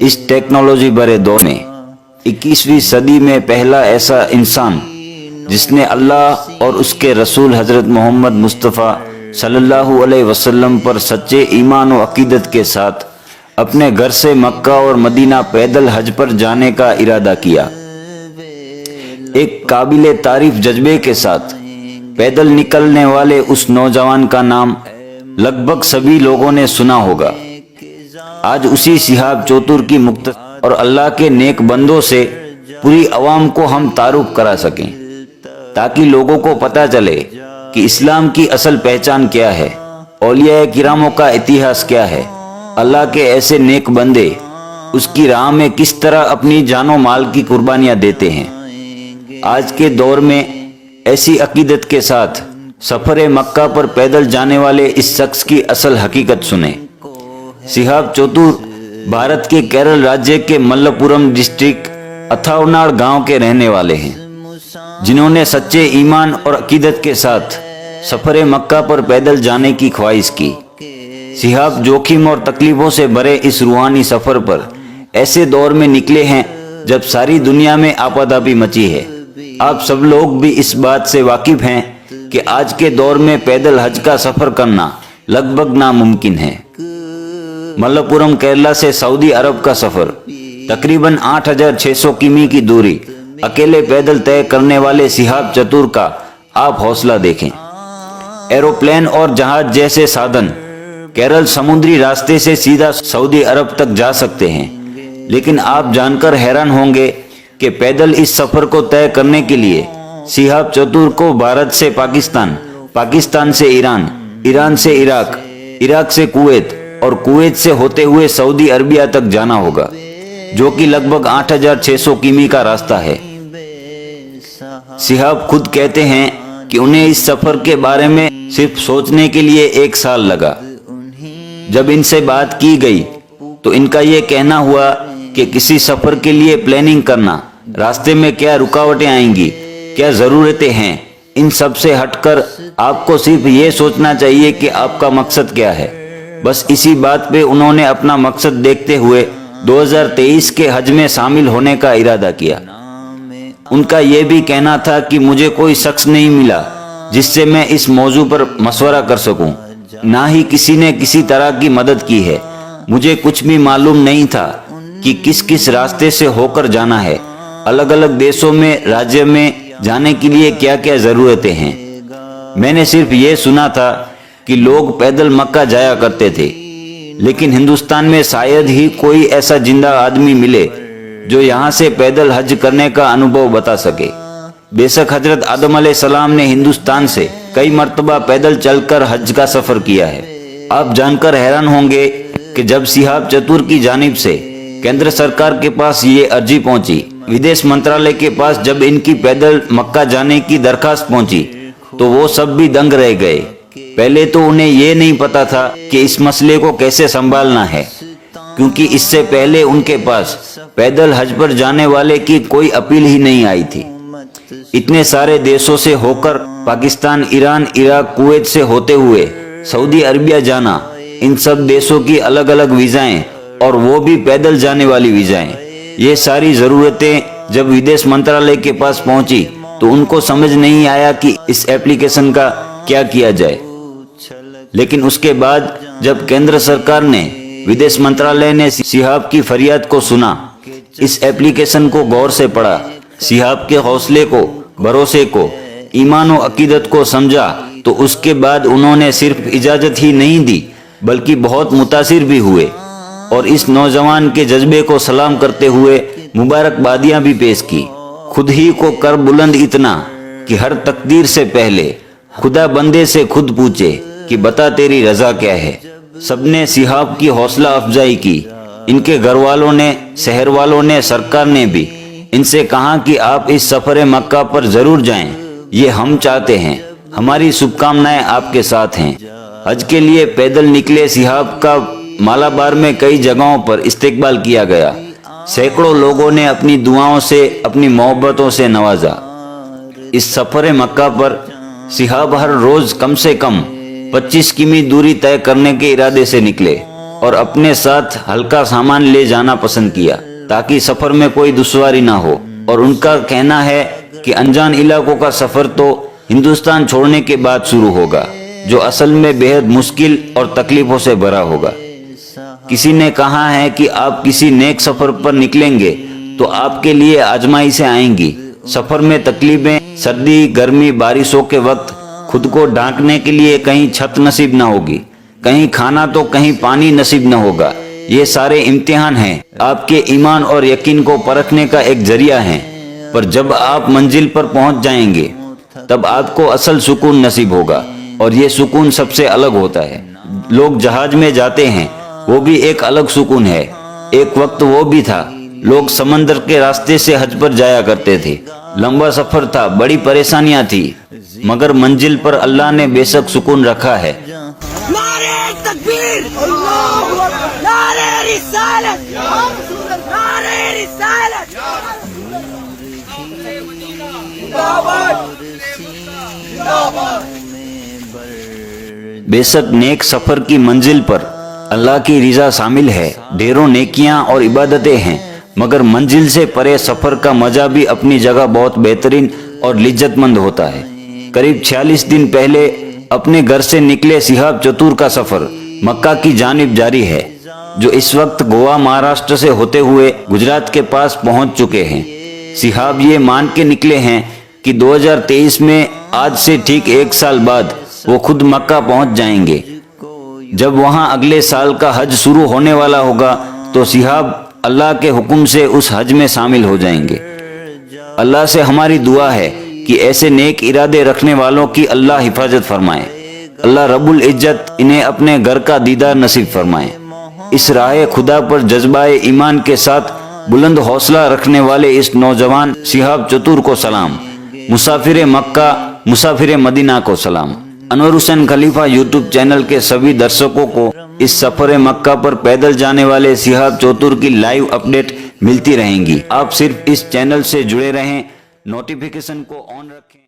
اس technology بھرے دور میں 21ویں صدی میں پہلا ایسا انسان جس نے اللہ اور اس کے رسول حضرت محمد مصطفیٰ صلی اللہ علیہ وسلم پر سچے ایمان و عقیدت کے ساتھ اپنے گھر سے مکہ اور مدینہ پیدل حج پر جانے کا ارادہ کیا۔ ایک قابل تعریف جذبے کے ساتھ پیدل نکلنے والے اس نوجوان کا نام لگ بھگ سبھی لوگوں نے سنا ہوگا۔ آج اسی شہاب چوتر کی مختصر اور اللہ کے نیک بندوں سے پوری عوام کو ہم تعارف کرا سکیں، تاکہ لوگوں کو پتہ چلے کہ اسلام کی اصل پہچان کیا ہے، اولیاء کراموں کا اتہاس کیا ہے، اللہ کے ایسے نیک بندے اس کی راہ میں کس طرح اپنی جان و مال کی قربانیاں دیتے ہیں۔ آج کے دور میں ایسی عقیدت کے ساتھ سفر مکہ پر پیدل جانے والے اس شخص کی اصل حقیقت سنیں۔ شہاب چوتر بھارت کے کیرل راجیہ کے ملپورم ڈسٹرکٹ اتھاوناڈ گاؤں کے رہنے والے ہیں، جنہوں نے سچے ایمان اور عقیدت کے ساتھ سفر مکہ پر پیدل جانے کی خواہش کی۔ شہاب جوخم اور تکلیفوں سے بھرے اس روحانی سفر پر ایسے دور میں نکلے ہیں جب ساری دنیا میں آپاداپی مچی ہے۔ آپ سب لوگ بھی اس بات سے واقف ہیں کہ آج کے دور میں پیدل حج کا سفر کرنا لگ بھگ ناممکن ہے۔ ملپورم کیرلا سے سعودی عرب کا سفر تقریباً 8600 کمی کی دوری اکیلے پیدل طے کرنے والے شہاب چتور کا آپ حوصلہ دیکھیں۔ ایروپلین اور جہاز جیسے سادن کیرل سمندری راستے سے سیدھا سعودی عرب تک جا سکتے ہیں، لیکن آپ جان کر حیران ہوں گے کہ پیدل اس سفر کو طے کرنے کے لیے شہاب چتور کو بھارت سے پاکستان، پاکستان سے ایران، ایران سے عراق، عراق سے کویت اور کویت سے ہوتے ہوئے سعودی عربیہ تک جانا ہوگا، جو کہ لگ بھگ 8600 کمی کا راستہ ہے۔ شہاب خود کہتے ہیں کہ انہیں اس سفر کے بارے میں صرف سوچنے کے لیے 1 سال لگا۔ جب ان سے بات کی گئی تو ان کا یہ کہنا ہوا کہ کسی سفر کے لیے پلاننگ کرنا، راستے میں کیا رکاوٹیں آئیں گی، کیا ضرورتیں ہیں، ان سب سے ہٹ کر آپ کو صرف یہ سوچنا چاہیے کہ آپ کا مقصد کیا ہے۔ بس اسی بات پہ انہوں نے اپنا مقصد دیکھتے ہوئے 2023 کے حج میں شامل ہونے کا ارادہ کیا۔ ان کا یہ بھی کہنا تھا کہ مجھے کوئی شخص نہیں ملا جس سے میں اس موضوع پر مشورہ کر سکوں، نہ ہی کسی نے کسی طرح کی مدد کی ہے۔ مجھے کچھ بھی معلوم نہیں تھا کہ کس کس راستے سے ہو کر جانا ہے، الگ الگ دیشوں میں، راجیہ میں جانے کے لیے کیا کیا ضرورتیں ہیں۔ میں نے صرف یہ سنا تھا کہ لوگ پیدل مکہ جایا کرتے تھے، لیکن ہندوستان میں شاید ہی کوئی ایسا زندہ آدمی ملے جو یہاں سے پیدل حج کرنے کا انوبھو بتا سکے۔ بے شک حضرت آدم علیہ السلام نے ہندوستان سے کئی مرتبہ پیدل چل کر حج کا سفر کیا ہے۔ آپ جان کر حیران ہوں گے کہ جب شہاب چتور کی جانب سے کیندر سرکار کے پاس یہ عرضی پہنچی، ودیش منترالیہ کے پاس جب ان کی پیدل مکہ جانے کی درخواست پہنچی تو وہ سب بھی دنگ رہ گئے۔ پہلے تو انہیں یہ نہیں پتا تھا کہ اس مسئلے کو کیسے سنبھالنا ہے، کیونکہ اس سے پہلے ان کے پاس پیدل حج پر جانے والے کی کوئی اپیل ہی نہیں آئی تھی۔ اتنے سارے دیشوں سے ہو کر پاکستان، ایران، عراق، کویت سے ہوتے ہوئے سعودی عربیہ جانا، ان سب دیشوں کی الگ الگ ویزائیں اور وہ بھی پیدل جانے والی ویزائیں، یہ ساری ضرورتیں جب ودیش منترالیہ کے پاس پہنچی تو ان کو سمجھ نہیں آیا کہ اس ایپلیکیشن کا کیا کیا جائے۔ لیکن اس کے بعد جب کیندر سرکار نے، ودیش منترالیہ نے شہاب کی فریاد کو سنا، اس ایپلیکیشن کو غور سے پڑھا، شہاب کے حوصلے کو، بھروسے کو، ایمان و عقیدت کو سمجھا، تو اس کے بعد انہوں نے صرف اجازت ہی نہیں دی بلکہ بہت متاثر بھی ہوئے، اور اس نوجوان کے جذبے کو سلام کرتے ہوئے مبارکبادیاں بھی پیش کی۔ خود ہی کو کر بلند اتنا کہ ہر تقدیر سے پہلے خدا بندے سے خود پوچھے کہ بتا تیری رضا کیا ہے۔ سب نے شہاب کی حوصلہ افزائی کی، ان کے گھر والوں نے، شہر والوں نے، سرکار نے بھی ان سے کہا کہ آپ اس سفر مکہ پر ضرور جائیں، یہ ہم چاہتے ہیں، ہماری شبھ کامنائیں آپ کے ساتھ ہیں۔ حج کے لیے پیدل نکلے شہاب کا مالابار میں کئی جگہوں پر استقبال کیا گیا، سینکڑوں لوگوں نے اپنی دعاؤں سے، اپنی محبتوں سے نوازا۔ اس سفر مکہ پر شہاب ہر روز کم سے کم 25 کمی دوری طے کرنے کے ارادے سے نکلے اور اپنے ساتھ ہلکا سامان لے جانا پسند کیا تاکہ سفر میں کوئی دشواری نہ ہو، اور ان کا کہنا ہے کہ انجان علاقوں کا سفر تو ہندوستان چھوڑنے کے بعد شروع ہوگا، جو اصل میں بے حد مشکل اور تکلیفوں سے بھرا ہوگا۔ کسی نے کہا ہے کہ آپ کسی نیک سفر پر نکلیں گے تو آپ کے لیے آزمائشیں آئیں گی۔ سفر میں تکلیفیں، سردی، گرمی، بارشوں کے وقت خود کو ڈھانکنے کے لیے کہیں چھت نصیب نہ ہوگی، کہیں کھانا تو کہیں پانی نصیب نہ ہوگا۔ یہ سارے امتحان ہیں، آپ کے ایمان اور یقین کو پرکھنے کا ایک ذریعہ ہیں، پر جب آپ منزل پر پہنچ جائیں گے تب آپ کو اصل سکون نصیب ہوگا، اور یہ سکون سب سے الگ ہوتا ہے۔ لوگ جہاز میں جاتے ہیں، وہ بھی ایک الگ سکون ہے۔ ایک وقت وہ بھی تھا لوگ سمندر کے راستے سے حج پر جایا کرتے تھے، لمبا سفر تھا، بڑی پریشانیاں تھی، مگر منزل پر اللہ نے بے شک سکون رکھا ہے۔ نعرہ تکبیر، اللہ اکبر، نعرہ رسالت، نعرہ رسالت، بے شک نیک سفر کی منزل پر اللہ کی رضا شامل ہے، ڈھیروں نیکیاں اور عبادتیں ہیں، مگر منزل سے پرے سفر کا مزہ بھی اپنی جگہ بہت بہترین اور لذت مند ہوتا ہے۔ قریب 46 دن پہلے اپنے گھر سے نکلے شہاب چتور کا سفر مکہ کی جانب جاری ہے، جو اس وقت گوا مہاراشٹر سے ہوتے ہوئے گجرات کے پاس پہنچ چکے ہیں۔ شہاب یہ مان کے نکلے ہیں کہ 2023 میں آج سے ٹھیک 1 سال بعد وہ خود مکہ پہنچ جائیں گے۔ جب وہاں اگلے سال کا حج شروع ہونے والا ہوگا تو شہاب اللہ کے حکم سے اس حج میں شامل ہو جائیں گے۔ اللہ سے ہماری دعا ہے کہ ایسے نیک ارادے رکھنے والوں کی اللہ حفاظت فرمائے، اللہ رب العزت انہیں اپنے گھر کا دیدار نصیب فرمائے۔ اس راہ خدا پر جذبہ ایمان کے ساتھ بلند حوصلہ رکھنے والے اس نوجوان شہاب چتور کو سلام، مسافر مکہ، مسافر مدینہ کو سلام۔ انور حسین خلیفہ یوٹیوب چینل کے سبھی درشکوں کو اس سفر مکہ پر پیدل جانے والے شہاب چتور کی لائیو اپڈیٹ ملتی رہیں گی۔ آپ صرف اس چینل سے جڑے رہیں، نوٹیفیکیشن کو آن رکھیں۔